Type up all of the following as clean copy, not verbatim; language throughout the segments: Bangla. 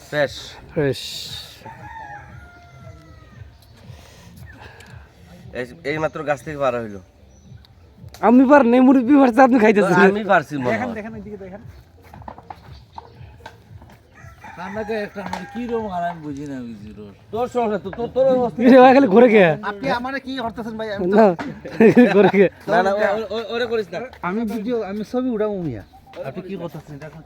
Fresh fresh. এই মাত্র গাছ থেকে পারা হইলো। আমি পার নেই মুরব্বি পারছে, আপনি খাইতেছেন। আমি পারছি মনে হয়। দেখেন এদিকে দেখেন কান্নাকে একটা মানে কি রকম আরাম বুঝি না বুঝি রোজ তোর সমস্যা তো তোর অবস্থা। খালি ঘুরে গে আপনি আমারে কি করতেছেন ভাই না ঘুরে গে না না ওরে করিস না। আমি ভিডিও আমি ছবি উঠাবো মিয়া আপনি কি করতেছেন এটা এখন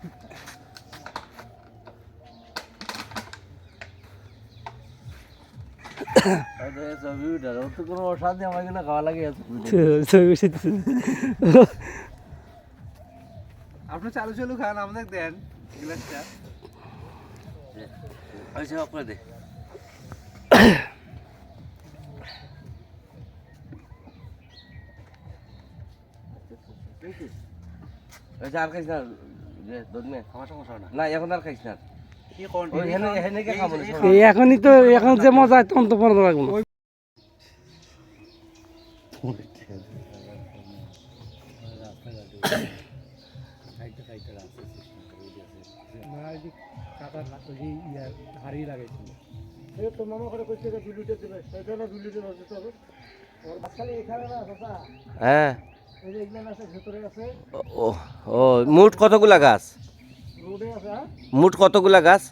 ছবি উঠার তো কোনো অশান্তি আমার কিনা খাওয়া লাগে আপনি চালু চালু খান আমাদের দেন গ্লাসটা আচ্ছা করে দে। আচ্ছা আর খাইস না যে দুধ মে খাওয়া সমস্যা না এখন আর খাইস না। কি কোন ওই হেনে হেনে কে খাবো না। এই এখনই তো এখন যে মজা তখন তো পড়া লাগবে না। হ্যাঁ ও ও মোট কতগুলা গাছ? মোট কতগুলা গাছ?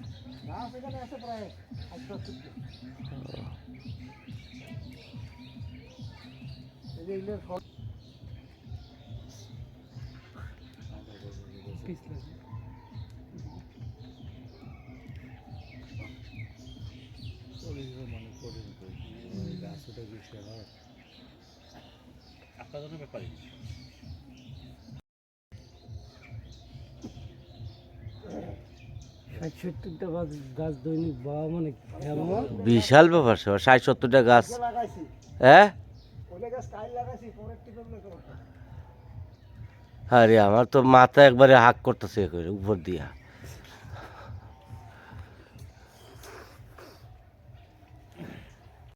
আপনাদের ব্যাপারে গাছ দৈনিক বা মানে বিশাল ব্যাপার, 60-70টা গাছ। হ্যাঁ আরে আমার তো মাথা একবারে হাক করতেছে উপর দিয়া।